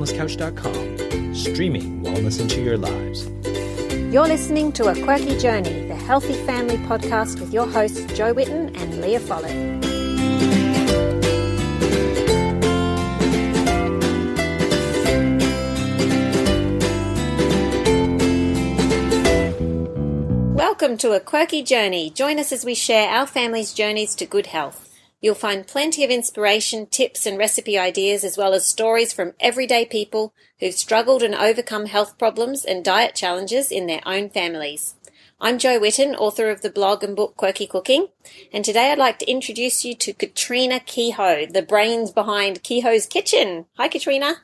thewellnesscouch.com, streaming wellness into your lives. You're listening to A Quirky Journey, the healthy family podcast with your hosts Jo Whitten and Leah Follett. Welcome to A Quirky Journey. Join us as we share our family's journeys to good health. You'll find plenty of inspiration, tips and recipe ideas, as well as stories from everyday people who've struggled and overcome health problems and diet challenges in their own families. I'm Jo Whitten, author of the blog and book Quirky Cooking, and today I'd like to introduce you to Katrina Kehoe, the brains behind Kehoe's Kitchen. Hi, Katrina.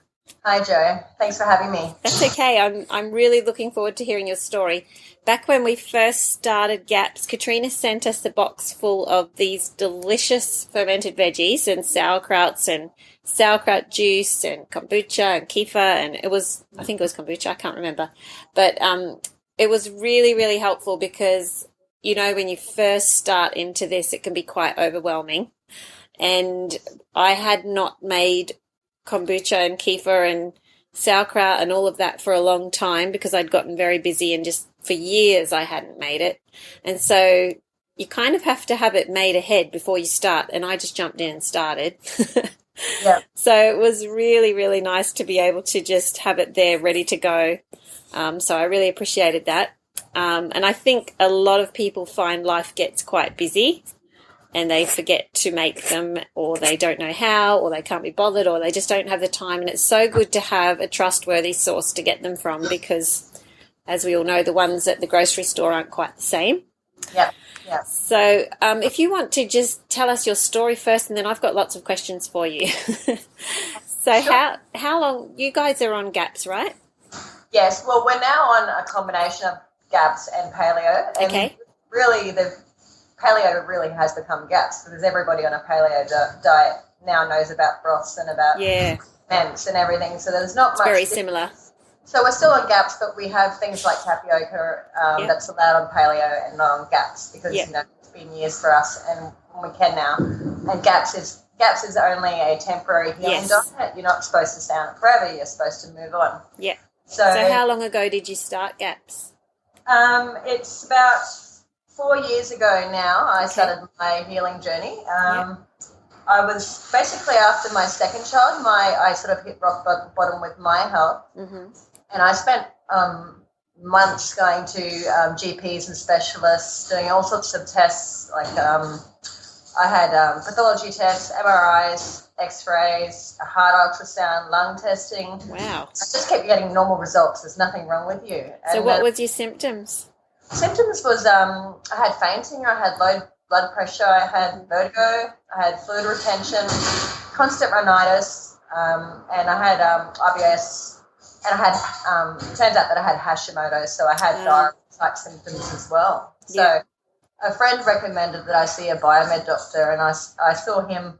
Hi, Jo. Thanks for having me. That's okay. I'm really looking forward to hearing your story. Back when we first started GAPS, Katrina sent us a box full of these delicious fermented veggies and sauerkrauts and sauerkraut juice and kombucha and kefir, and I think it was kombucha, I can't remember. But it was really, really helpful because, you know, when you first start into this, it can be quite overwhelming. And I had not made kombucha and kefir and sauerkraut and all of that for a long time because I'd gotten very busy and just for years I hadn't made it. And so you kind of have to have it made ahead before you start, and I just jumped in and started. Yeah. So it was really, really nice to be able to just have it there ready to go. So I really appreciated that. And I think a lot of people find life gets quite busy and they forget to make them, or they don't know how, or they can't be bothered, or they just don't have the time. And it's so good to have a trustworthy source to get them from because, as we all know, the ones at the grocery store aren't quite the same. Yeah, yeah. So if you want to just tell us your story first, and then I've got lots of questions for you. So Sure. how long, you guys are on GAPS, right? Yes, well, we're now on a combination of GAPS and paleo. And Okay. really, the paleo really has become GAPS because everybody on a paleo diet now knows about broths and about ferments and everything. So there's not much. Very similar. So we're still on GAPS, but we have things like tapioca that's allowed on paleo and not on GAPS because you know it's been years for us and we can now. And GAPS is only a temporary healing diet. You're not supposed to stay on it forever. You're supposed to move on. Yeah. So how long ago did you start GAPS? It's about 4 years ago now. I started my healing journey. I was basically after my second child. I sort of hit rock bottom with my health, and I spent months going to GPs and specialists, doing all sorts of tests. Like I had pathology tests, MRIs, X-rays, a heart ultrasound, lung testing. Wow! I just kept getting normal results. There's nothing wrong with you. And so what was your symptoms? Symptoms was I had fainting, I had low blood pressure, I had vertigo, I had fluid retention, constant rhinitis, and I had IBS, and I had, it turns out that I had Hashimoto's, so I had diarrhea-type symptoms as well. So a friend recommended that I see a biomed doctor, and I saw him,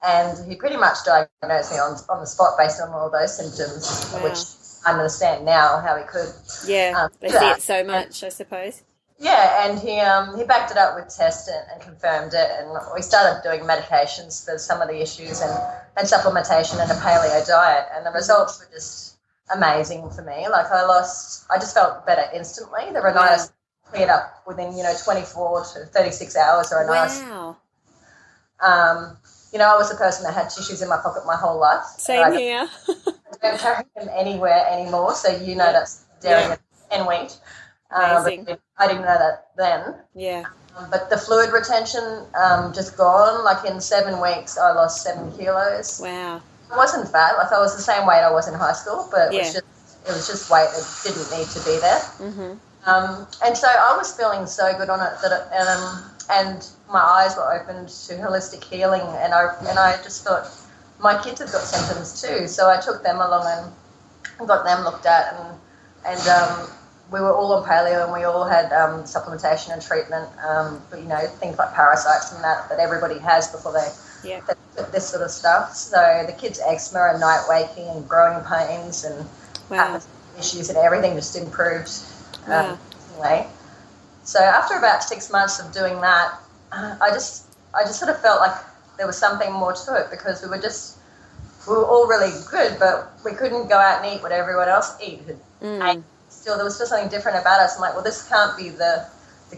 and he pretty much diagnosed me on the spot based on all those symptoms, which I understand now how he could. Yeah, they see it so much, I suppose. Yeah, and he backed it up with tests and confirmed it, and we started doing medications for some of the issues and supplementation and a paleo diet, and the results were just amazing for me. Like I just felt better instantly. The rhinitis cleared up within 24 to 36 hours or a nice. Wow. I was a person that had tissues in my pocket my whole life. Same here. I don't carry them anywhere anymore, so that's dairy and wheat. Amazing. I didn't know that then. Yeah. But the fluid retention just gone. Like in 7 weeks, I lost 7 kilos. Wow. I wasn't fat. Like I was the same weight I was in high school, but it was just weight that didn't need to be there. And so I was feeling so good on it and my eyes were opened to holistic healing, and I just thought my kids have got symptoms too, so I took them along and got them looked at, and we were all on paleo, and we all had supplementation and treatment, things like parasites and that everybody has before they took this sort of stuff. So the kids' eczema and night waking and growing pains and issues and everything just improved. Anyway, so after about 6 months of doing that, I just sort of felt like there was something more to it because we were just we were all really good, but we couldn't go out and eat what everyone else ate. Still, there was just something different about us. I'm like, well, this can't be the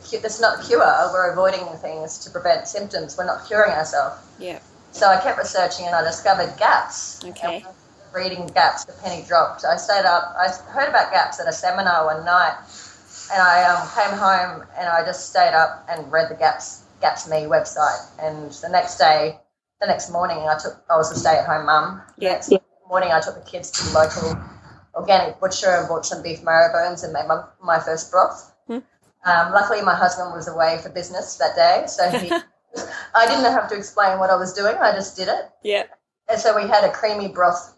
cure. This is not the cure. We're avoiding things to prevent symptoms. We're not curing ourselves. Yeah. So I kept researching, and I discovered GAPS. Okay. Reading GAPS, the penny dropped. I stayed up. I heard about GAPS at a seminar one night, and I came home and I just stayed up and read the GAPS Me website. And the next morning, I was a stay-at-home mum. Yeah. Next morning, I took the kids to the local organic butcher and bought some beef marrow bones and made my first broth. Luckily, my husband was away for business that day, so I didn't have to explain what I was doing. I just did it. Yeah. And so we had a creamy broth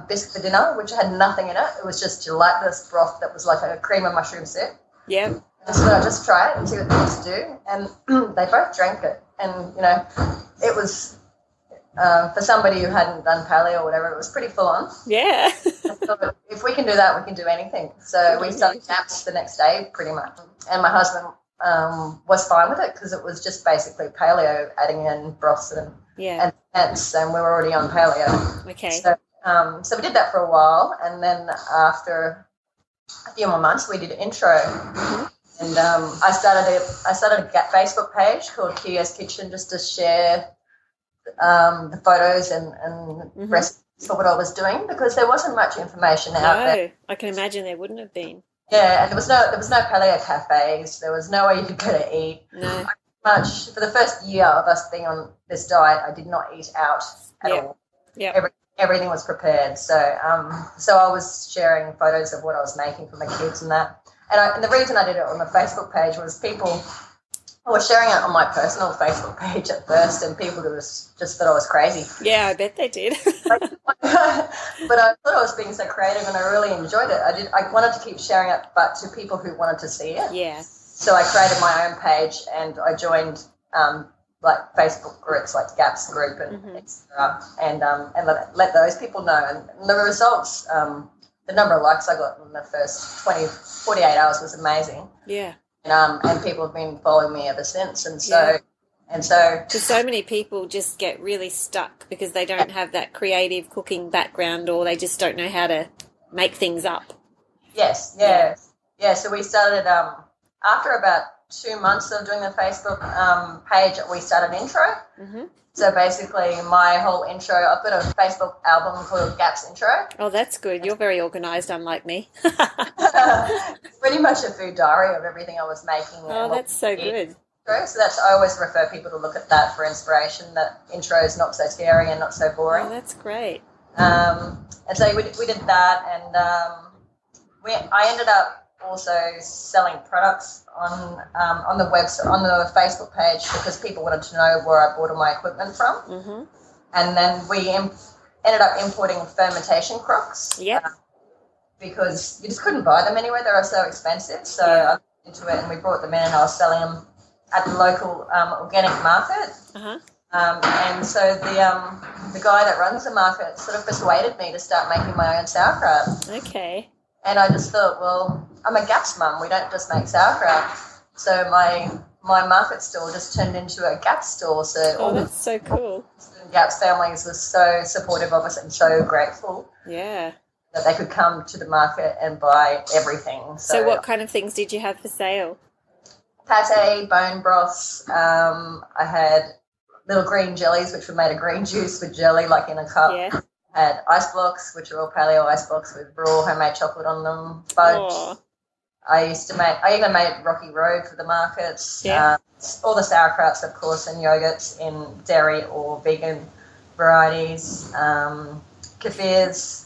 bisque for dinner, which had nothing in it. It was just gelatinous broth that was like a cream and mushroom soup. Yeah. So I just try it and see what the kids do, and they both drank it. And it was for somebody who hadn't done paleo or whatever, it was pretty full on. Yeah. So if we can do that, we can do anything. So we started GAPS the next day, pretty much. And my husband was fine with it because it was just basically paleo, adding in broths and fats, and we were already on paleo. Okay. So we did that for a while, and then after a few more months, we did an intro. And I started a Facebook page called Kehoe's Kitchen just to share the photos and recipes for what I was doing, because there wasn't much information out there. I can imagine there wouldn't have been. Yeah, and there was no paleo cafes. There was nowhere you could go to eat. No. Much for the first year of us being on this diet, I did not eat out at all. Yeah. Everything was prepared. So I was sharing photos of what I was making for my kids and that. And the reason I did it on the Facebook page was I was sharing it on my personal Facebook page at first, and people just thought I was crazy. Yeah, I bet they did. But I thought I was being so creative, and I really enjoyed it. I wanted to keep sharing it, but to people who wanted to see it. Yeah. So I created my own page, and I joined like Facebook groups like GAPS group and etc. And let those people know. And the results, the number of likes I got in the first 48 hours was amazing. Yeah. And people have been following me ever since. And so because so many people just get really stuck because they don't have that creative cooking background, or they just don't know how to make things up. Yes. Yeah. So we started after about 2 months of doing the Facebook page, we started intro. So basically my whole intro, I've got a Facebook album called GAPS Intro. Oh, that's good. You're very organised, unlike me. It's pretty much a food diary of everything I was making. Oh, that's so good. So I always refer people to look at that for inspiration. That intro is not so scary and not so boring. Oh, that's great. And so we did that, and I ended up also selling products on the website, on the Facebook page, because people wanted to know where I bought all my equipment from. And then we ended up importing fermentation crocks. Because you just couldn't buy them anywhere; they were so expensive. So I looked into it, and we brought them in, and I was selling them at the local organic market. And so the guy that runs the market sort of persuaded me to start making my own sauerkraut. Okay. And I just thought, well, I'm a GAPS mum. We don't just make sauerkraut. So my market store just turned into a GAPS store. So that's so cool. GAPS families were so supportive of us and so grateful. Yeah. That they could come to the market and buy everything. So what kind of things did you have for sale? Pate, bone broths. I had little green jellies, which were made of green juice with jelly, like in a cup. Yeah. I had ice blocks, which are all paleo ice blocks with raw homemade chocolate on them. Fudge. Oh. I even made Rocky Road for the markets. Yeah. All the sauerkrauts, of course, and yogurts in dairy or vegan varieties. Kefirs.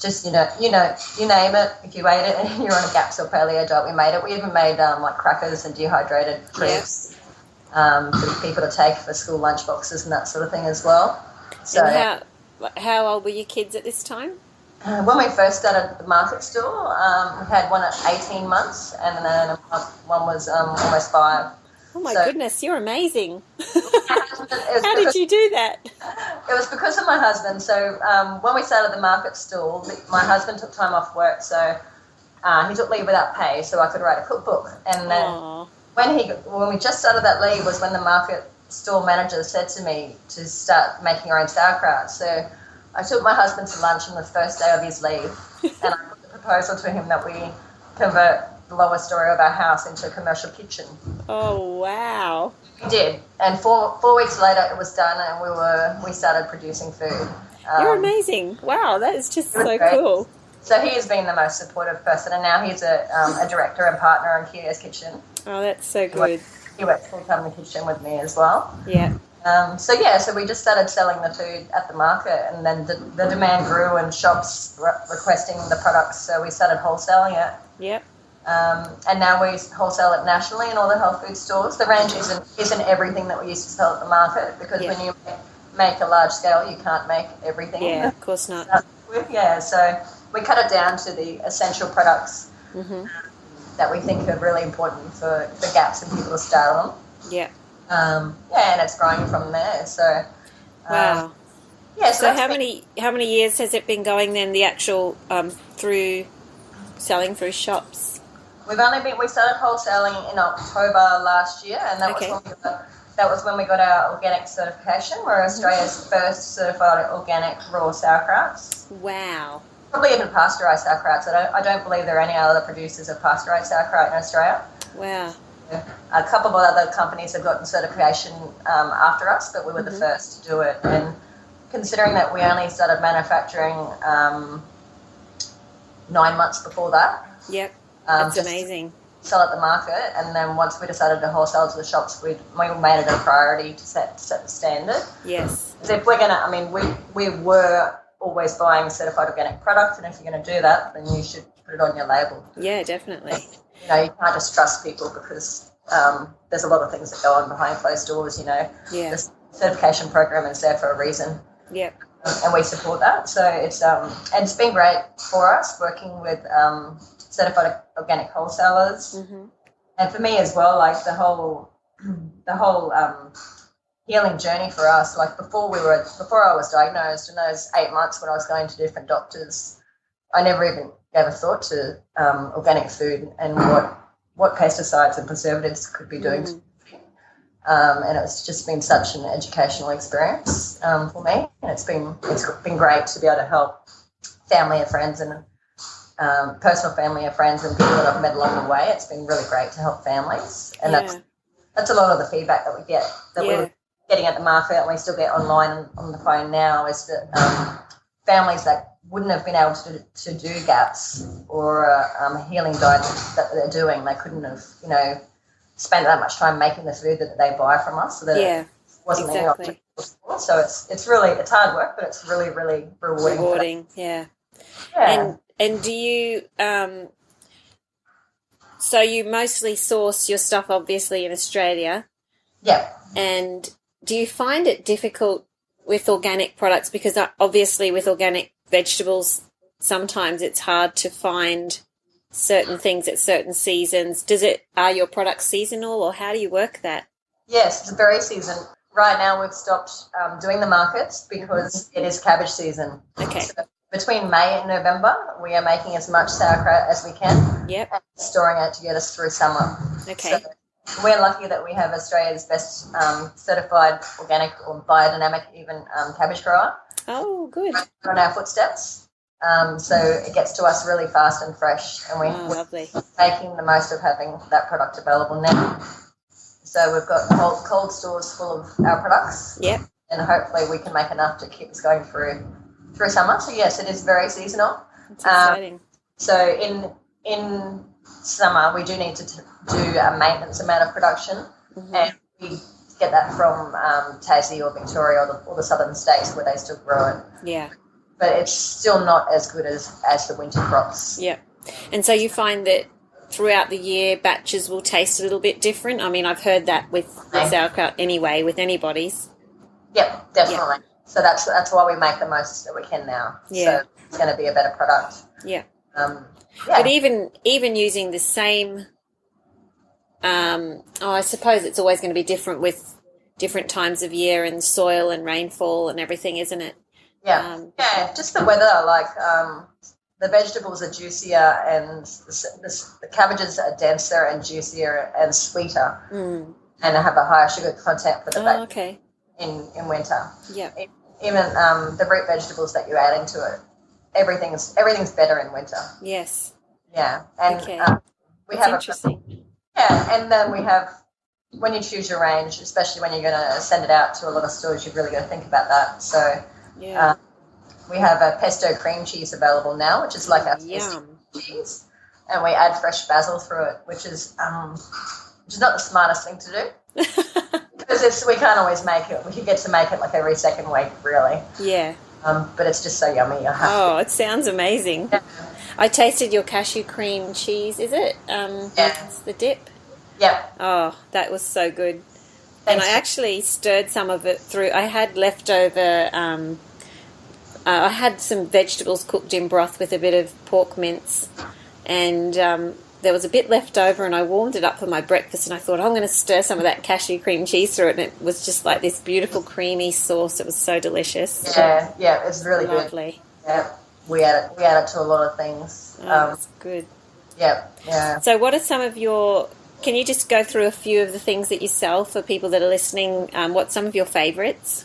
Just you name it. If you ate it and you're on a GAPS or paleo diet, we made it. We even made like crackers and dehydrated crepes for people to take for school lunch boxes and that sort of thing as well. So, and how old were your kids at this time? When we first started the market store, we had one at 18 months, and then one was almost 5. Oh my goodness, you're amazing. How did you do that? It was because of my husband. So when we started the market stall, my husband took time off work, so he took leave without pay so I could write a cookbook. And then when we just started that leave was when the market store manager said to me to start making our own sauerkraut. So I took my husband to lunch on the first day of his leave, and I put the proposal to him that we convert the lower story of our house into a commercial kitchen. Oh, wow. We did, and four weeks later it was done, and we started producing food. You're amazing. Wow, that is just so great. cool. So he has been the most supportive person, and now he's a director and partner in Kehoe's kitchen. Oh, that's so good. He works full-time in the kitchen with me as well. Yeah. So we just started selling the food at the market, and then the demand grew and shops requesting the products, so we started wholesaling it. Yep. And now we wholesale it nationally in all the health food stores. The range isn't everything that we used to sell at the market, because when you make a large scale, you can't make everything. Yeah, of course not. So we cut it down to the essential products that we think are really important for gaps and people to start on. Yeah. And it's growing from there. So wow. Yeah. So how many years has it been going then? The actual through selling through shops. We started wholesaling in October last year, and that was when we got our organic certification. We're Australia's first certified organic raw sauerkrauts. Wow. Probably even pasteurised sauerkrauts. I don't believe there are any other producers of pasteurised sauerkraut in Australia. Wow. A couple of other companies have gotten certification after us, but we were the first to do it. And considering that we only started manufacturing 9 months before that. Yep. That's amazing. Sell at the market, and then once we decided to wholesale to the shops, we made it a priority to set the standard. Yes. So if we're gonna, we were always buying certified organic products, and if you're going to do that, then you should put it on your label. Yeah, definitely. You can't just trust people, because there's a lot of things that go on behind closed doors. Yeah. The certification program is there for a reason. Yep. And we support that. So it's been great for us working with certified organic wholesalers, and for me as well. Like the whole healing journey for us. Like before I was diagnosed, in those 8 months when I was going to different doctors, I never even gave a thought to organic food and what pesticides and preservatives could be doing to food. And it's just been such an educational experience for me, and it's been great to be able to help family and friends and personal family and friends and people that I've met along the way. It's been really great to help families, and that's a lot of the feedback that we get that we're getting at the market, and we still get online on the phone now, is that families that wouldn't have been able to do GAPS or a healing diet that they're doing, they couldn't have spent that much time making the food that they buy from us, so that it wasn't exactly. So it's hard work, but it's really, really rewarding. Yeah. And do you so you mostly source your stuff obviously in Australia? Yeah. And do you find it difficult with organic products, because obviously with organic vegetables sometimes it's hard to find certain things at certain seasons? Are your products seasonal, or how do you work that? Yes, it's very seasonal. Right now we've stopped doing the markets because it is cabbage season. Okay. So between May and November, we are making as much sauerkraut as we can. Yep. And storing it to get us through summer. Okay. So we're lucky that we have Australia's best certified organic or biodynamic even cabbage grower. Oh, good. On our footsteps. So it gets to us really fast and fresh, and we're making the most of having that product available now. So we've got cold stores full of our products. Yep. And hopefully we can make enough to keep us going through summer. So yes, it is very seasonal. That's exciting. So in summer we do need to do a maintenance amount of production, and we get that from Tassie or Victoria or the southern states where they still grow it. Yeah. But it's still not as good as the winter crops. Yeah. And so you find that throughout the year batches will taste a little bit different? I mean, I've heard that with sauerkraut anyway, with anybody's. Yep, definitely. Yep. So that's why we make the most that we can now. Yeah. So it's going to be a better product. Yeah. But even using the same, I suppose it's always going to be different with different times of year and soil and rainfall and everything, isn't it? Yeah. Just the weather. Like the vegetables are juicier, and the cabbages are denser and juicier and sweeter. and have a higher sugar content for the veg okay. in winter. Yeah. Even the root vegetables that you add into it, everything's better in winter. Yes. Yeah, and Okay. we That's have interesting. and then we have, when you choose your range, especially when you're going to send it out to a lot of stores, you've really got to think about that. So Yeah. we have a pesto cream cheese available now, which is like a cheese, and we add fresh basil through it, which is not the smartest thing to do because we can't always make it. We get to make it like every second week, really. Yeah. But it's just so yummy. It sounds amazing. Yeah. I tasted your cashew cream cheese. Is it? It's the dip. Yeah. Oh, that was so good. Thanks. And I actually stirred some of it through. I had leftover. I had some vegetables cooked in broth with a bit of pork mince, and there was a bit left over, and I warmed it up for my breakfast, and I thought, I'm going to stir some of that cashew cream cheese through it, and it was just like this beautiful creamy sauce. It was so delicious. Yeah, it's really lovely. Good. Yeah, we add it to a lot of things. That's good. Yeah. So what are some of your... Can you just go through a few of the things that you sell for people that are listening? What's some of your favourites?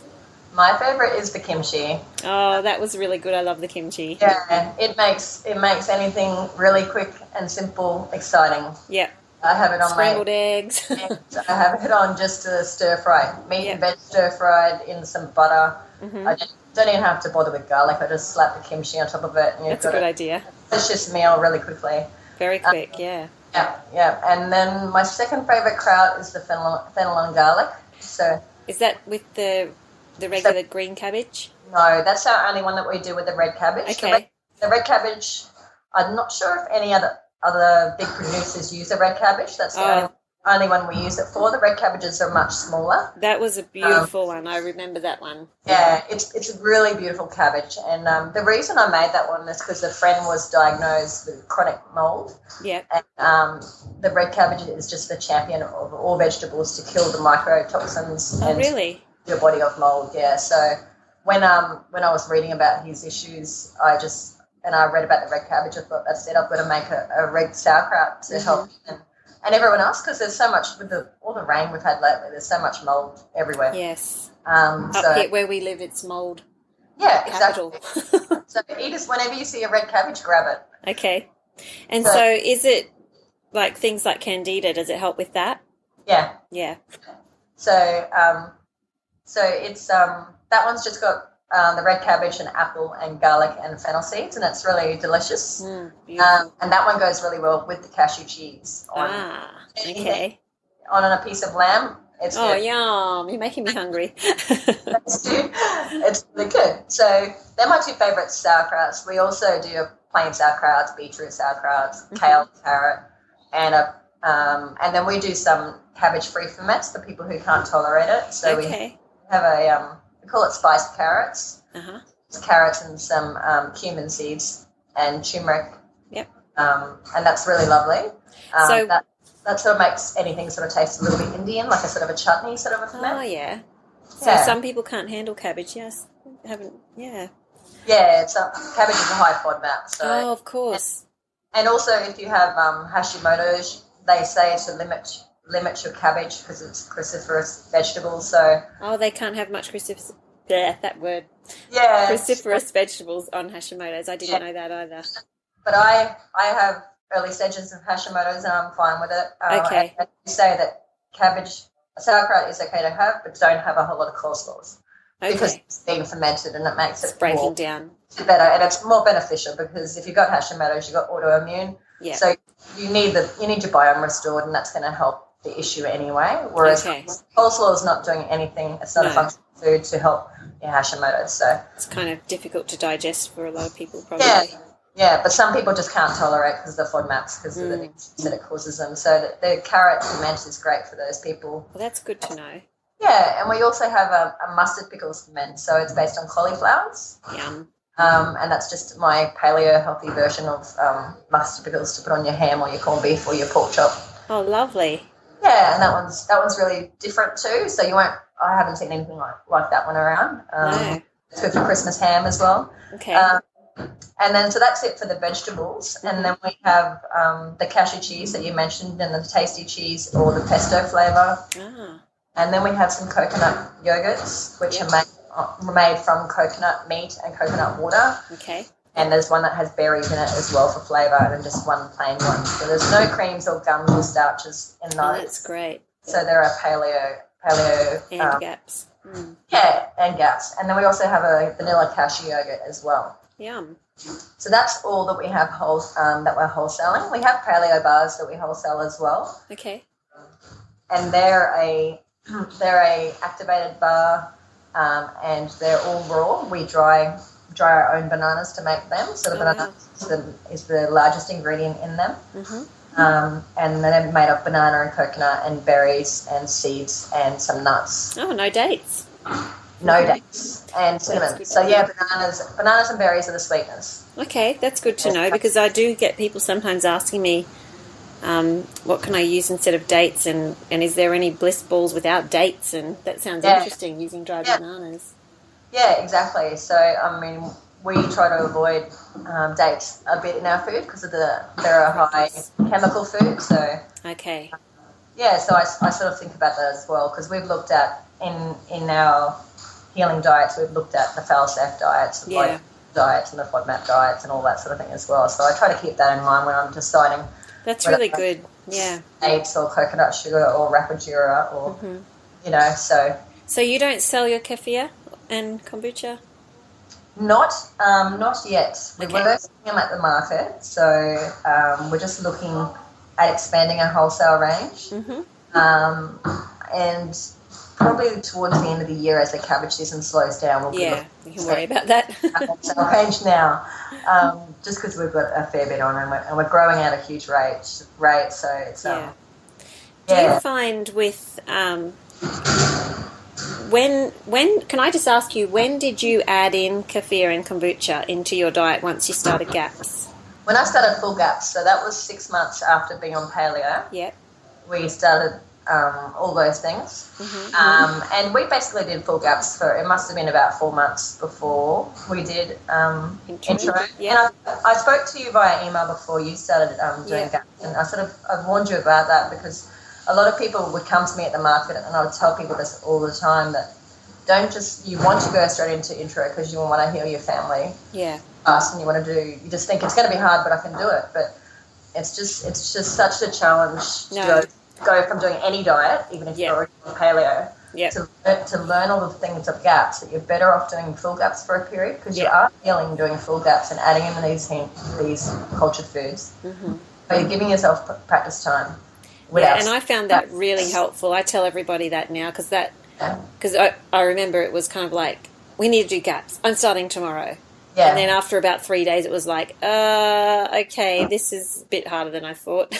My favourite is the kimchi. Oh, that was really good. I love the kimchi. Yeah, it makes anything really quick and simple exciting. Yeah. I have it on scrambled eggs. I have it on just to stir fry. Meat and veg stir fried in some butter. Mm-hmm. I don't even have to bother with garlic. I just slap the kimchi on top of it. And That's a good idea. Delicious meal really quickly. Very quick, yeah. Yeah. And then my second favourite kraut is the fennel and garlic. So is that with the regular green cabbage? No, that's our only one that we do with the red cabbage. Okay. The red cabbage, I'm not sure if any other big producers use the red cabbage. That's the only one we use it for. The red cabbages are much smaller. That was a beautiful one. I remember that one. Yeah, it's a really beautiful cabbage. And the reason I made that one is because a friend was diagnosed with chronic mold. Yeah. And the red cabbage is just the champion of all vegetables to kill the mycotoxins. Oh, really? Your body of mold, yeah. So when I was reading about his issues, I read about the red cabbage. I thought, that's it. I've got to make a red sauerkraut to help him and everyone else, because there's so much with all the rain we've had lately. There's so much mold everywhere. Yes. Up here where we live, it's mold. Yeah, capital. Exactly. So whenever you see a red cabbage, grab it. Okay. And so is it like things like candida? Does it help with that? Yeah. Yeah. So it's that one's just got the red cabbage and apple and garlic and fennel seeds, and it's really delicious. And that one goes really well with the cashew cheese. Okay. On a piece of lamb. It's good. Yum. You're making me hungry. It's really good. So they're my two favourite sauerkrauts. We also do plain sauerkrauts, beetroot sauerkrauts, kale, carrot, and then we do some cabbage-free ferments for people who can't tolerate it. So we have we call it spiced carrots. It's carrots and some cumin seeds and turmeric. Yep. And that's really lovely. So that sort of makes anything sort of taste a little bit Indian, like a sort of a chutney sort of a ferment. Oh, yeah. So some people can't handle cabbage, yes? Yeah, it's cabbage is a high FODMAPS. So, of course. And also if you have Hashimoto's, they say to limit your cabbage because it's cruciferous vegetables. So they can't have much cruciferous. Yeah, that word. Yeah, cruciferous vegetables on Hashimoto's. I didn't know that either. But I have early stages of Hashimoto's and I'm fine with it. Okay. And you say that sauerkraut is okay to have, but don't have a whole lot of coleslaws because it's being fermented and it makes it breaking down better, and it's more beneficial because if you've got Hashimoto's, you've got autoimmune. Yeah. So you need your biome restored, and that's going to help the issue anyway. Whereas coleslaw is not doing anything. It's not a functional food to help your Hashimoto's. So it's kind of difficult to digest for a lot of people, probably. Yeah, but some people just can't tolerate because of the FODMAPs because of the things that it causes them. So the carrot ferment is great for those people. Well, that's good to know. Yeah, and we also have a mustard pickles ferment. So it's based on cauliflowers. Yum. And that's just my paleo healthy version of mustard pickles to put on your ham or your corned beef or your pork chop. Oh, lovely. Yeah, and that one's really different too. So I haven't seen anything like that one around. No. It's good for Christmas ham as well. Okay. And then, so that's it for the vegetables. And then we have the cashew cheese that you mentioned, and the tasty cheese or the pesto flavour. Ah. And then we have some coconut yogurts, which are made from coconut meat and coconut water. Okay. And there's one that has berries in it as well for flavour, and then just one plain one. So there's no creams or gums or starches in those. Oh, that's great. So there are paleo and gaps. Yeah, and gaps. And then we also have a vanilla cashew yogurt as well. Yum. So that's all that we have that we're wholesaling. We have paleo bars that we wholesale as well. Okay. And they're a activated bar, and they're all raw. We dry our own bananas to make them. So the banana is the largest ingredient in them. And they're made of banana and coconut and berries and seeds and some nuts. Oh, no dates. No dates and cinnamon. So bananas and berries are the sweeteners. Okay, that's good to know, because I do get people sometimes asking me, what can I use instead of dates, and is there any bliss balls without dates? And that sounds interesting, using dried bananas. Yeah, exactly. So, I mean, we try to avoid dates a bit in our food because they're a high chemical food. So okay. So I sort of think about that as well, because we've looked at in our healing diets, we've looked at the FALSAF diets, the diets and the FODMAP diets and all that sort of thing as well. So I try to keep that in mind when I'm deciding. That's really good. Yeah. Dates or coconut sugar or rapidura or, so. So you don't sell your kefir and kombucha? Not yet. We're working them at the market, so we're just looking at expanding our wholesale range. And probably towards the end of the year, as the cabbage season slows down, we'll be you can worry about that. wholesale range now, just because we've got a fair bit on, and we're growing at a huge rate. So it's Do you find with when can I just ask you, when did you add in kefir and kombucha into your diet once you started GAPS? When I started full GAPS, so that was 6 months after being on paleo. Yep. We started all those things. And we basically did full GAPS for, it must have been about 4 months before we did intro. Yeah. And I spoke to you via email before you started doing GAPS, and I warned you about that, because a lot of people would come to me at the market, and I would tell people this all the time, that you want to go straight into intro because you want to heal your family. Yeah. And you just think it's going to be hard, but I can do it. But it's just such a challenge to go from doing any diet, even if you're already on paleo, to learn all the things of GAPS, that you're better off doing full GAPS for a period, because you are healing doing full GAPS and adding in these cultured foods. But you're giving yourself practice time. And I found that really helpful. I tell everybody that now, because I remember it was kind of like, we need to do GAPS. I'm starting tomorrow. Yeah. And then after about 3 days, it was like, okay, this is a bit harder than I thought.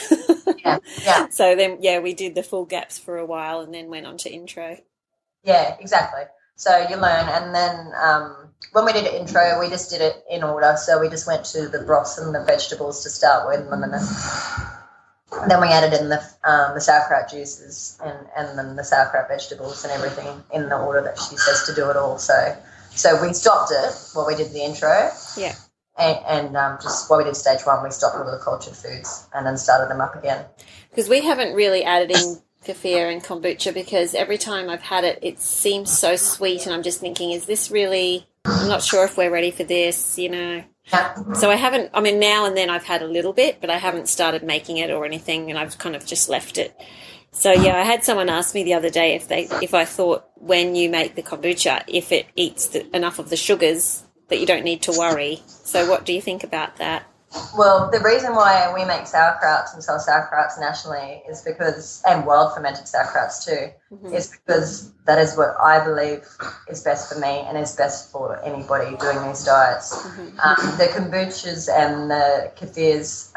So then, we did the full GAPS for a while and then went on to intro. Yeah, exactly. So you learn, and then when we did intro, we just did it in order. So we just went to the broths and the vegetables to start with, and then we added in the sauerkraut juices and then the sauerkraut vegetables and everything in the order that she says to do it all. So we stopped it while we did the intro. Yeah. And just while we did stage 1, we stopped all the cultured foods and then started them up again. Because we haven't really added in kefir and kombucha, because every time I've had it, it seems so sweet, and I'm just thinking, is this really, I'm not sure if we're ready for this, Yeah. So I haven't, now and then I've had a little bit, but I haven't started making it or anything, and I've kind of just left it. So, I had someone ask me the other day if I thought when you make the kombucha, if it eats enough of the sugars that you don't need to worry. So what do you think about that? Well, the reason why we make sauerkrauts and sell sauerkrauts nationally is because, and wild fermented sauerkrauts too, is because that is what I believe is best for me and is best for anybody doing these diets. The kombuchas and the kefirs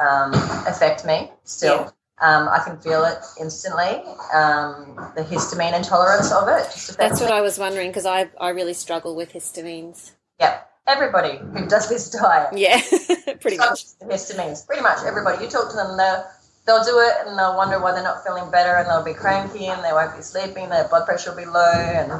affect me still. Yeah. I can feel it instantly, the histamine intolerance of it. That's what I was wondering, because I really struggle with histamines. Yeah. Everybody who does this diet. Yeah, pretty much. Histamines. Pretty much everybody. You talk to them, they'll do it and they'll wonder why they're not feeling better, and they'll be cranky and they won't be sleeping, their blood pressure will be low, and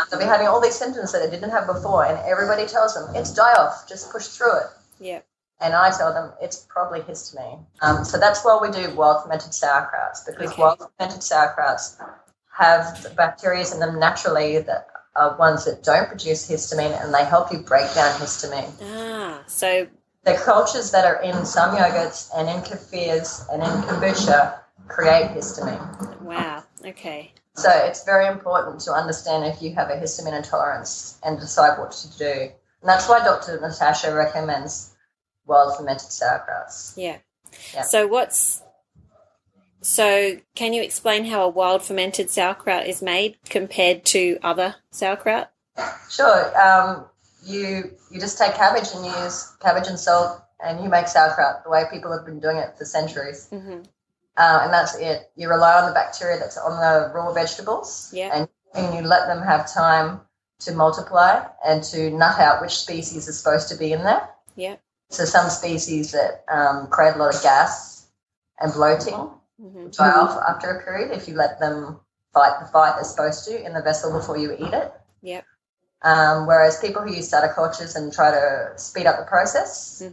they'll be having all these symptoms that they didn't have before, and everybody tells them, it's die-off, just push through it. Yeah. And I tell them it's probably histamine. So that's why we do wild fermented sauerkrauts, because wild fermented sauerkrauts have the bacteria in them naturally that are ones that don't produce histamine, and they help you break down histamine. So the cultures that are in some yogurts and in kefirs and in kombucha create histamine. Wow, okay. So it's very important to understand if you have a histamine intolerance and decide what to do. And that's why Dr. Natasha recommends wild fermented sauerkrauts. Yeah. Yeah. So can you explain how a wild fermented sauerkraut is made compared to other sauerkraut? Sure. You just take cabbage and you use cabbage and salt and you make sauerkraut the way people have been doing it for centuries. Mm-hmm. And that's it. You rely on the bacteria that's on the raw vegetables, and you let them have time to multiply and to nut out which species is supposed to be in there. Yeah. So some species that create a lot of gas and bloating die off after a period if you let them fight the fight they're supposed to in the vessel before you eat it. Yep. Whereas people who use starter cultures and try to speed up the process,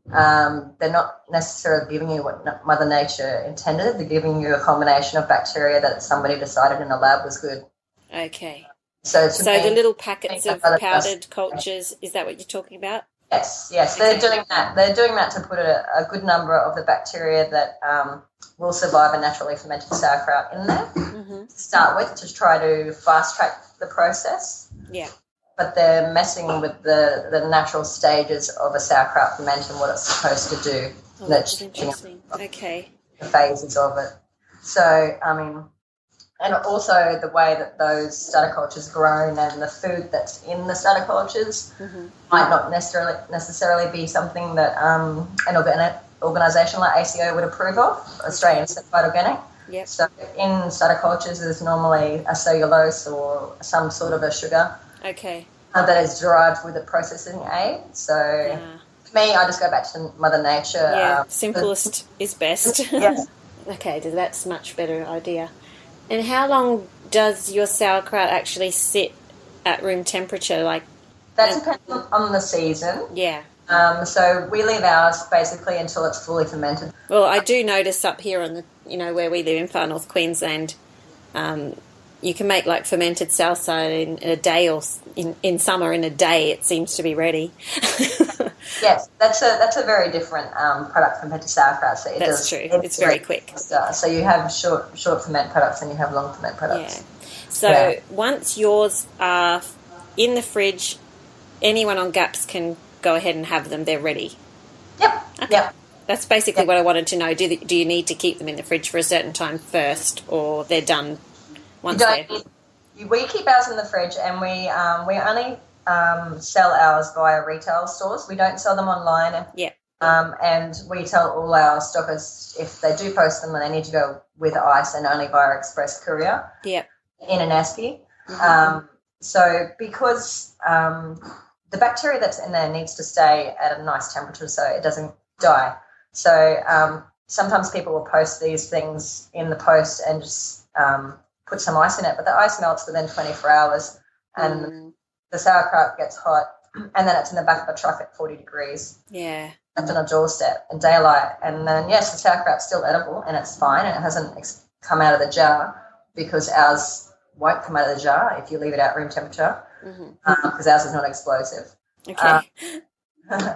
they're not necessarily giving you what Mother Nature intended. They're giving you a combination of bacteria that somebody decided in a lab was good. Okay. So the little packets of powdered cultures, is that what you're talking about? Yes. They're doing that. They're doing that to put a good number of the bacteria that will survive a naturally fermented sauerkraut in there to start with, to try to fast-track the process. Yeah. But they're messing with the natural stages of a sauerkraut ferment and what it's supposed to do. Oh, that's interesting. Okay. The phases of it. So, I mean, and also the way that those starter cultures are grown and the food that's in the starter cultures might not necessarily be something that an organisation like ACO would approve of, Australian Certified Organic. Yep. So in starter cultures there's normally a cellulose or some sort of a sugar that is derived with a processing aid. So for me, I just go back to Mother Nature. Yeah, simplest is best. Yes. Okay, that's a much better idea. And how long does your sauerkraut actually sit at room temperature? That depends on the season. Yeah. So we leave ours basically until it's fully fermented. Well, I do notice up here on the, where we live in Far North Queensland, you can make fermented salsa in a day, or in summer in a day. It seems to be ready. Yes, that's a very different product compared to sauerkraut. So that's true. It's very quick. So you have short ferment products and you have long ferment products. Yeah. So once yours are in the fridge, anyone on GAPS can go ahead and have them. They're ready. Yep. Okay. Yep. That's basically what I wanted to know. Do you need to keep them in the fridge for a certain time first, or they're done once we keep ours in the fridge, and we only sell ours via retail stores. We don't sell them online. Yeah. And we tell all our stockers if they do post them, they need to go with ice and only via express courier. Yeah. In an esky. So because the bacteria that's in there needs to stay at a nice temperature so it doesn't die. So sometimes people will post these things in the post and just put some ice in it, but the ice melts within 24 hours and the sauerkraut gets hot, and then it's in the back of a truck at 40 degrees. Yeah. Left on a doorstep in daylight. And then, yes, the sauerkraut's still edible and it's fine and it hasn't come out of the jar, because ours won't come out of the jar if you leave it at room temperature, because ours is not explosive. Okay. But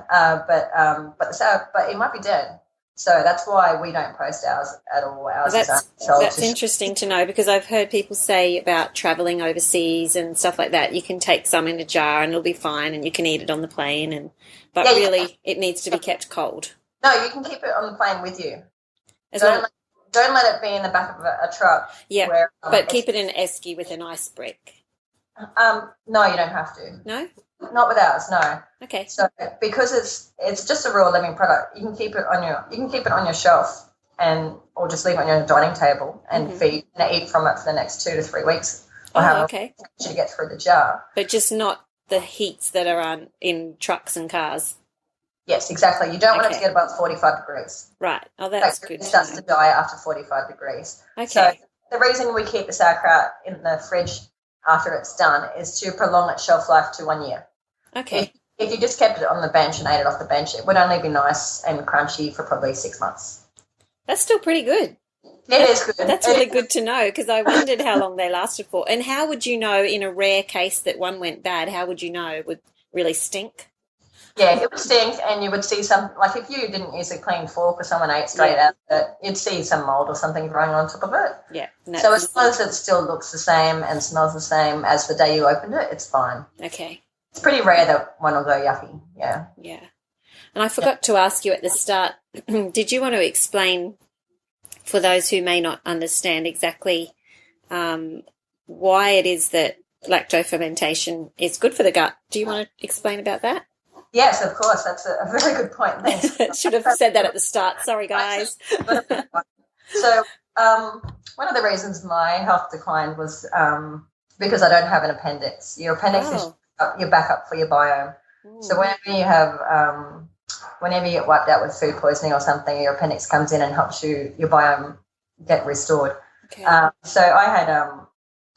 it might be dead. So that's why we don't post ours at all. That's interesting to know, because I've heard people say about travelling overseas and stuff like that, you can take some in a jar and it'll be fine and you can eat it on the plane, but really it needs to be kept cold. No, you can keep it on the plane with you. Don't let it be in the back of a truck. Yeah, but keep it in an esky with an ice brick. No, you don't have to. No? Not with ours, no. Okay. So because it's just a raw living product, you can keep it on your shelf or just leave it on your dining table and feed and eat from it for the next 2 to 3 weeks. Okay. To get through the jar. But just not the heats that are in trucks and cars. Yes, exactly. You don't want it to get above 45 degrees. Right. Oh, that's good. It starts to die after 45 degrees. Okay. So the reason we keep the sauerkraut in the fridge after it's done is to prolong its shelf life to 1 year. Okay. If you just kept it on the bench and ate it off the bench, it would only be nice and crunchy for probably 6 months. That's still pretty good. It is good. That's really good to know, because I wondered how long they lasted for. And how would you know, in a rare case that one went bad, how would you know it would really stink? Yeah, it would stink, and you would see some, like if you didn't use a clean fork or someone ate straight out of it, you'd see some mold or something growing on top of it. Yeah. So as long as it still looks the same and smells the same as the day you opened it, it's fine. Okay. It's pretty rare that one will go yucky, yeah. Yeah. And I forgot to ask you at the start, did you want to explain, for those who may not understand exactly why it is that lactofermentation is good for the gut? Do you want to explain about that? Yes, of course. That's a very good point. Thanks. Should have said that at the start. Sorry, guys. So one of the reasons my health declined was because I don't have an appendix. Your appendix is your backup for your biome. Ooh. So whenever you get wiped out with food poisoning or something, your appendix comes in and helps your biome get restored. Okay. So I had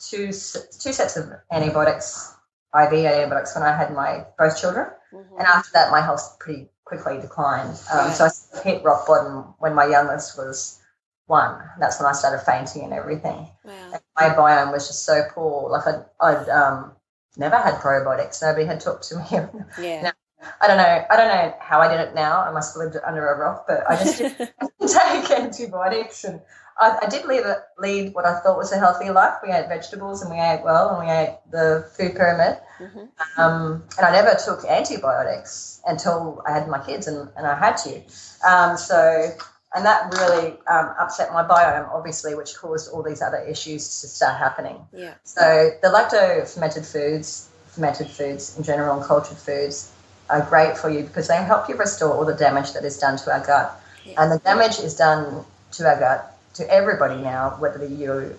two sets of antibiotics, IV antibiotics, when I had both children. Mm-hmm. And after that, my health pretty quickly declined. So I hit rock bottom when my youngest was 1. That's when I started fainting and everything. Wow. And my biome was just so poor. Like I'd never had probiotics. Nobody had talked to me. Yeah. Now, I don't know how I did it now. I must have lived under a rock, but I just didn't take antibiotics, and I did lead what I thought was a healthy life. We ate vegetables and we ate well, and we ate the food pyramid. Mm-hmm. And I never took antibiotics until I had my kids, and I had to. And that really upset my biome, obviously, which caused all these other issues to start happening. Yeah. So the lacto-fermented foods in general, and cultured foods are great for you because they help you restore all the damage that is done to our gut. Yeah. And the damage is done to our gut to everybody now, whether you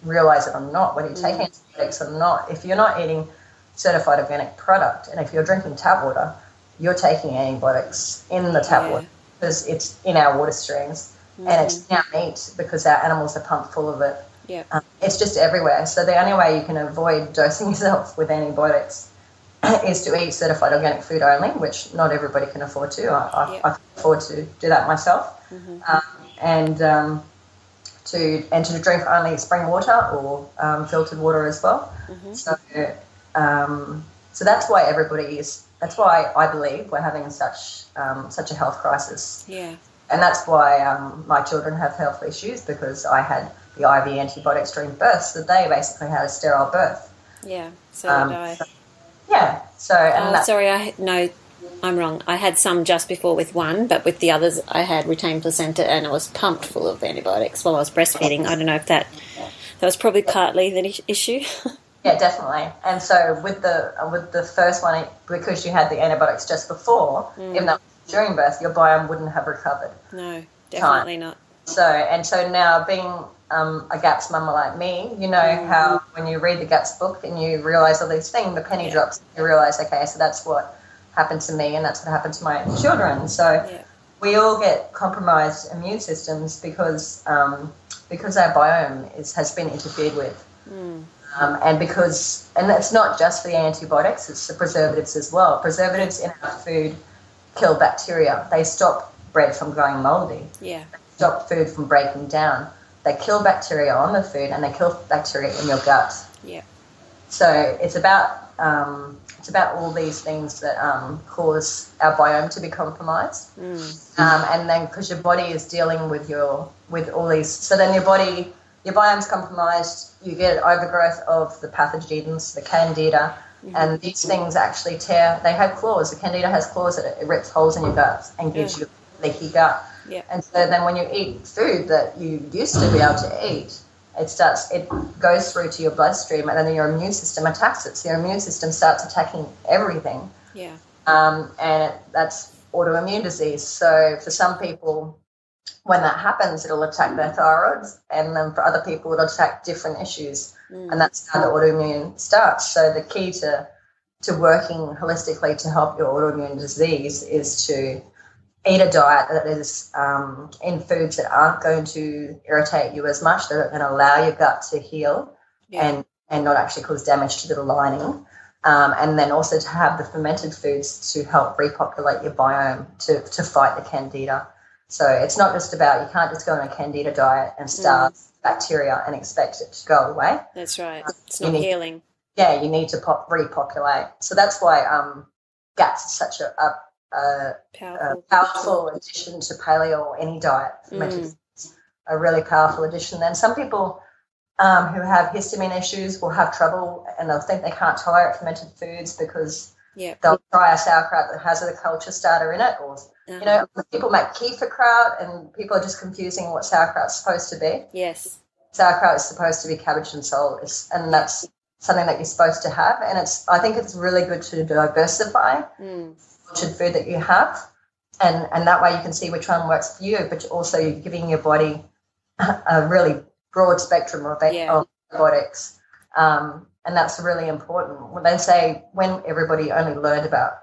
realize it or not, whether you take antibiotics or not. If you're not eating certified organic product, and if you're drinking tap water, you're taking antibiotics in the tap water because it's in our water streams and it's in our meat because our animals are pumped full of it. Yeah. It's just everywhere. So the only way you can avoid dosing yourself with antibiotics is to eat certified organic food only, which not everybody can afford to. I can afford to do that myself. Mm-hmm. And to drink only spring water or filtered water as well. Mm-hmm. So that's why that's why I believe we're having such a health crisis. Yeah. And that's why my children have health issues, because I had the IV antibiotics during birth, so they basically had a sterile birth. Yeah, so did I. Sorry, I'm wrong. I had some just before with one, but with the others I had retained placenta and I was pumped full of antibiotics while I was breastfeeding. I don't know if that was probably partly the issue. Yeah, definitely. And so with the first one, because you had the antibiotics just before, even though during birth, your biome wouldn't have recovered. No, definitely not. So now being a GAPS mama like me, you know how when you read the GAPS book and you realise all these things, the penny drops, you realise, okay, so that's what happened to me and that's what happened to my children. So we all get compromised immune systems because our biome has been interfered with. And it's not just for the antibiotics, it's the preservatives as well. Preservatives in our food kill bacteria. They stop bread from going mouldy. Yeah. They stop food from breaking down. They kill bacteria on the food and they kill bacteria in your gut. Yeah. So it's about all these things that cause our biome to be compromised. And then because your body is dealing with all these, so then your biome's compromised, you get overgrowth of the pathogens, the candida, and these things actually they have claws. The candida has claws that it rips holes in your gut and gives you a leaky gut. Yeah. And so then when you eat food that you used to be able to eat, it goes through to your bloodstream and then your immune system attacks it. So your immune system starts attacking everything. Yeah. And that's autoimmune disease. So for some people, when that happens, it'll attack their thyroids, and then for other people, it'll attack different issues, and that's how the autoimmune starts. So the key to working holistically to help your autoimmune disease is to eat a diet that is in foods that aren't going to irritate you as much, that are going to allow your gut to heal and not actually cause damage to the lining. And then also to have the fermented foods to help repopulate your biome to fight the candida. So it's not just about, you can't just go on a candida diet and starve bacteria and expect it to go away. That's right. It's not healing. Yeah, you need to repopulate. So that's why GAPS is such a powerful addition to paleo or any diet. A really powerful addition. And some people who have histamine issues will have trouble, and they'll think they can't tolerate fermented foods because they'll try a sauerkraut that has a culture starter in it, or you know, people make kefir kraut, and people are just confusing what sauerkraut's supposed to be. Yes, sauerkraut is supposed to be cabbage and salt, and that's something that you're supposed to have. And I think it's really good to diversify cultured food that you have, and that way you can see which one works for you, but also you're giving your body a really broad spectrum of probiotics. And that's really important. When they say, when everybody only learned about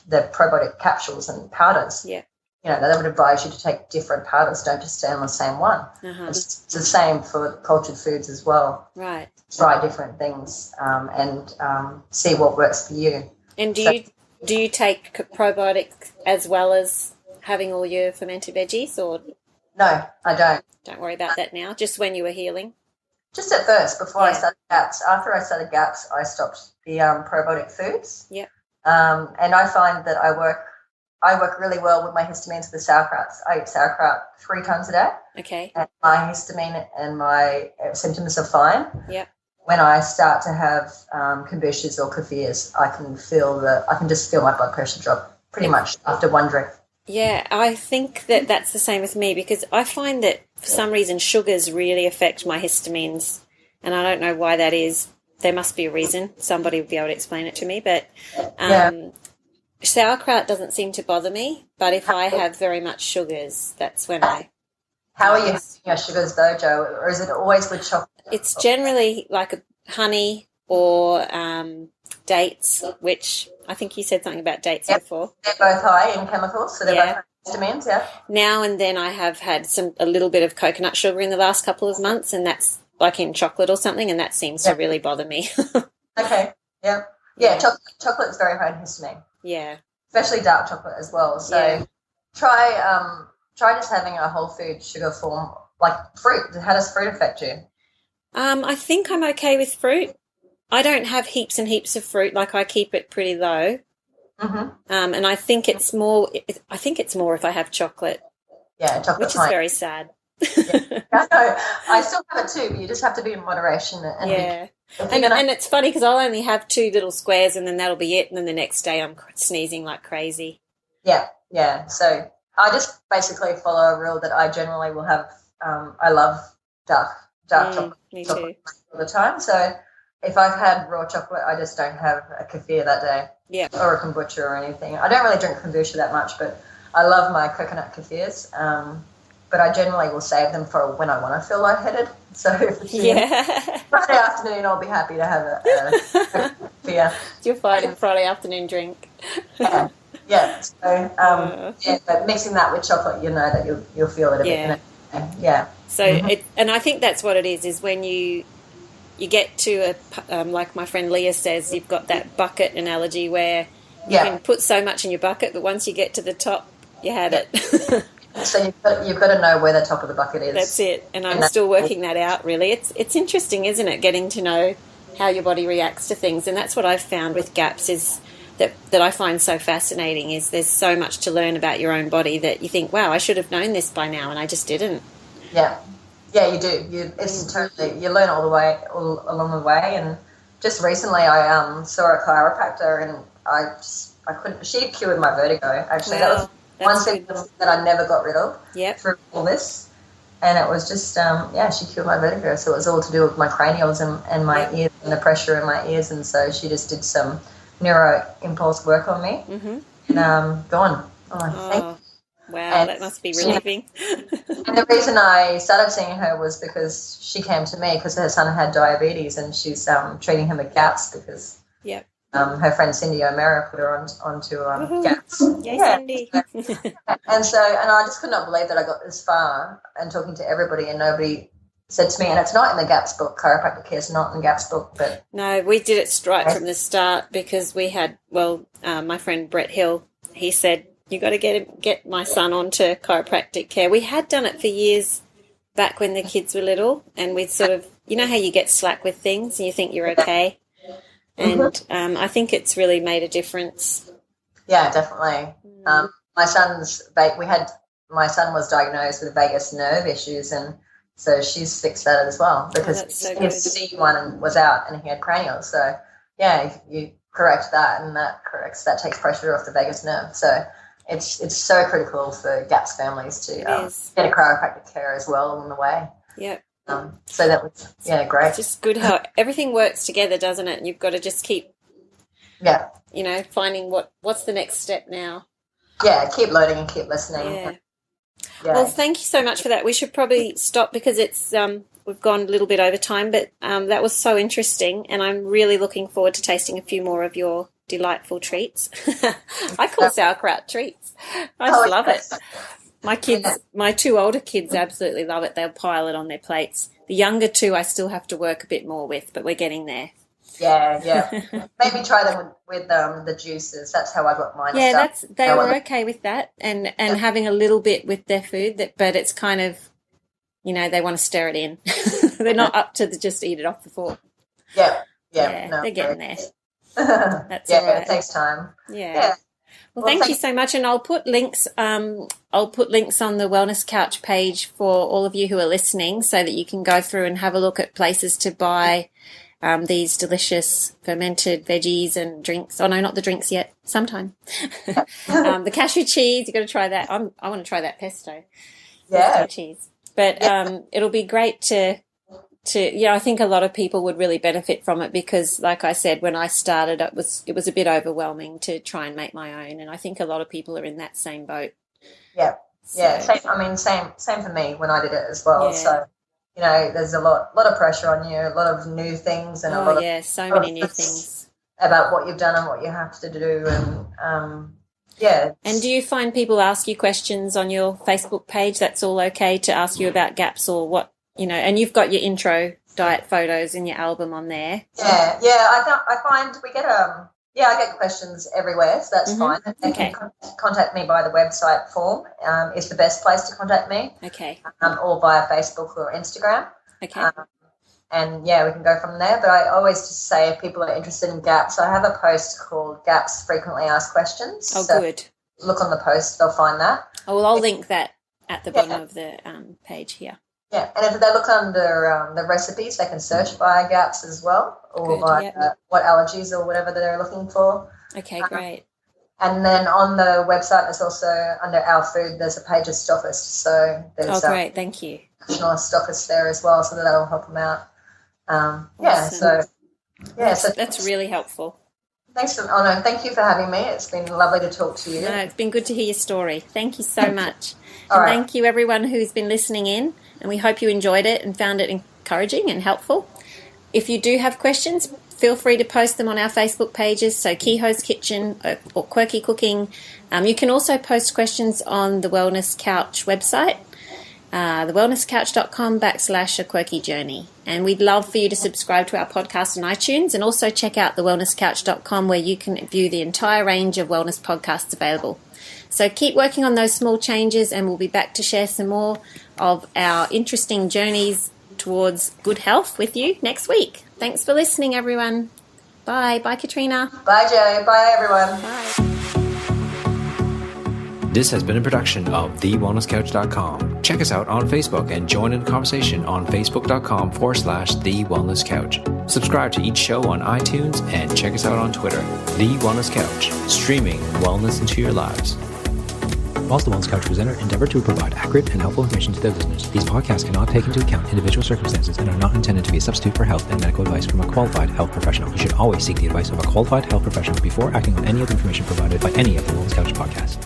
the probiotic capsules and powders, you know, they would advise you to take different powders. Don't just stay on the same one. It's the same for cultured foods as well. Right. Try different things and see what works for you. And do you take probiotics as well as having all your fermented veggies, or? No, I don't. Don't worry about that now. Just when you were healing. Just at first, before I started GAPS. After I started GAPS, I stopped the probiotic foods. Yeah. And I find that I work really well with my histamines with sauerkrauts. I eat sauerkraut 3 times a day. Okay. And my histamine and my symptoms are fine. Yeah. When I start to have kombuchas or kefirs, I can just feel my blood pressure drop pretty much after one drink. Yeah, I think that that's the same with me, because I find that for some reason sugars really affect my histamines, and I don't know why that is. There must be a reason. Somebody will be able to explain it to me, but sauerkraut doesn't seem to bother me, but if I have very much sugars, that's when I... How are you having your sugars though, Jo? Or is it always with chocolate? It's generally like honey or dates, which I think you said something about dates before. They're both high in chemicals, so they're both histamines, Now and then I have had a little bit of coconut sugar in the last couple of months, and that's like in chocolate or something, and that seems to really bother me. Okay, yeah. Chocolate is very high in histamine. Yeah. Especially dark chocolate as well. So try just having a whole food sugar form, like fruit. How does fruit affect you? I think I'm okay with fruit. I don't have heaps and heaps of fruit. Like, I keep it pretty low. And I think it's more. I think it's more if I have chocolate. Yeah, chocolate, which is very sad. I still have it too, but you just have to be in moderation. And and it's funny because I'll only have 2 little squares, and then that'll be it. And then the next day I'm sneezing like crazy. Yeah. So I just basically follow a rule that I generally will have. I love dark chocolate. Me too. All the time. So if I've had raw chocolate, I just don't have a kefir that day. Yeah. Or a kombucha or anything. I don't really drink kombucha that much, but I love my coconut kefirs. But I generally will save them for when I want to feel lightheaded. So Friday afternoon, I'll be happy to have a kefir. You'll find a Friday afternoon drink. Yeah. So but mixing that with chocolate, you know that you'll feel it a bit. Yeah. So and I think that's what it is when you get to a like my friend Leah says, you've got that bucket analogy where you can put so much in your bucket, but once you get to the top, you had it. So you've got to know where the top of the bucket is. That's it. And I'm still working that out, really. It's interesting, isn't it, getting to know how your body reacts to things. And that's what I've found with GAPS is that I find so fascinating is there's so much to learn about your own body that you think, wow, I should have known this by now, and I just didn't. Yeah, you do. It's totally, you learn all along the way. And just recently I saw a chiropractor, and I couldn't, she cured my vertigo, actually. Wow. That was one symptom that I never got rid of through all this. And it was just, she cured my vertigo. So it was all to do with my cranials and my ears and the pressure in my ears. And so she just did some neuro impulse work on me. And gone. Thank you. Wow, and that must be relieving. And the reason I started seeing her was because she came to me because her son had diabetes, and she's treating him with GAPS because her friend Cindy O'Meara put her onto GAPS. Yay, Cindy. and I just could not believe that I got this far and talking to everybody and nobody said to me, and it's not in the GAPS book, chiropractic care is not in the GAPS book. But no, we did it right from the start because we had, my friend Brett Hill, he said, you got to get my son onto chiropractic care. We had done it for years back when the kids were little, and we'd sort of, you know how you get slack with things and you think you're okay? And I think it's really made a difference. Yeah, definitely. My son was diagnosed with vagus nerve issues, and so she's fixed that as well because his C1 was out and he had cranial. So, yeah, you correct that, and that takes pressure off the vagus nerve. So it's so critical for GAPS families to get a chiropractic care as well along the way. Yep. So that was, great. It's just good how everything works together, doesn't it? And you've got to just keep, finding what's the next step now. Yeah, keep learning and keep listening. Yeah. Well, thank you so much for that. We should probably stop because it's we've gone a little bit over time, but that was so interesting, and I'm really looking forward to tasting a few more of your delightful treats. I call sauerkraut treats. I just love it. My kids, my two older kids absolutely love it. They'll pile it on their plates. The younger two I still have to work a bit more with, but we're getting there. Yeah. Maybe try them with the juices. That's how I got mine. Yeah, they were okay with that, and having a little bit with their food. But it's kind of, they want to stir it in. They're not up to just eat it off the fork. Yeah. No, they're getting there. That's all right. It takes time. Yeah. Well, thank you so much, and I'll put links. I'll put links on the Wellness Couch page for all of you who are listening, so that you can go through and have a look at places to buy these delicious fermented veggies and drinks. Oh no, not the drinks yet. Sometime. The cashew cheese. You got to try that. I want to try that pesto. Pesto cheese. But it'll be great to I think a lot of people would really benefit from it because, like I said, when I started, it was a bit overwhelming to try and make my own, and I think a lot of people are in that same boat. Yeah, same for me when I did it as well. Yeah. So, there's a lot of pressure on you, a lot of new things, and so many new things about what you've done and what you have to do, and And do you find people ask you questions on your Facebook page? That's all okay to ask you about GAPS or what? And you've got your intro diet photos in your album on there. Yeah. I find we get I get questions everywhere, so that's fine. They can contact me by the website form. Is the best place to contact me. Okay. Or via Facebook or Instagram. Okay. And we can go from there. But I always just say if people are interested in GAPS, I have a post called GAPS Frequently Asked Questions. Oh, so good. Look on the post, they'll find that. Oh, well, I'll link that at the bottom of the page here. Yeah, and if they look under the recipes, they can search by GAPS as well, or by what allergies or whatever that they're looking for. Okay, great. And then on the website, there's also under Our Food, there's a page of stockists. So there's great, thank you. National stockists there as well, so that'll help them out. Awesome. That's really helpful. Thank you for having me. It's been lovely to talk to you. No, it's been good to hear your story. Thank you so much. Thank you everyone who's been listening in, and we hope you enjoyed it and found it encouraging and helpful. If you do have questions, feel free to post them on our Facebook pages, so Kehoe's Kitchen or Quirky Cooking. You can also post questions on the Wellness Couch website, thewellnesscouch.com/A Quirky Journey. And we'd love for you to subscribe to our podcast on iTunes, and also check out thewellnesscouch.com where you can view the entire range of wellness podcasts available. So keep working on those small changes, and we'll be back to share some more of our interesting journeys towards good health with you next week. Thanks for listening, everyone. Bye. Bye, Katrina. Bye, Jay. Bye, everyone. Bye. This has been a production of TheWellnessCouch.com. Check us out on Facebook and join in the conversation on Facebook.com/TheWellnessCouch. Subscribe to each show on iTunes and check us out on Twitter. The Wellness Couch, streaming wellness into your lives. Whilst the Wellness Couch presenter endeavor to provide accurate and helpful information to their listeners, these podcasts cannot take into account individual circumstances and are not intended to be a substitute for health and medical advice from a qualified health professional. You should always seek the advice of a qualified health professional before acting on any of the information provided by any of the Wellness Couch podcasts.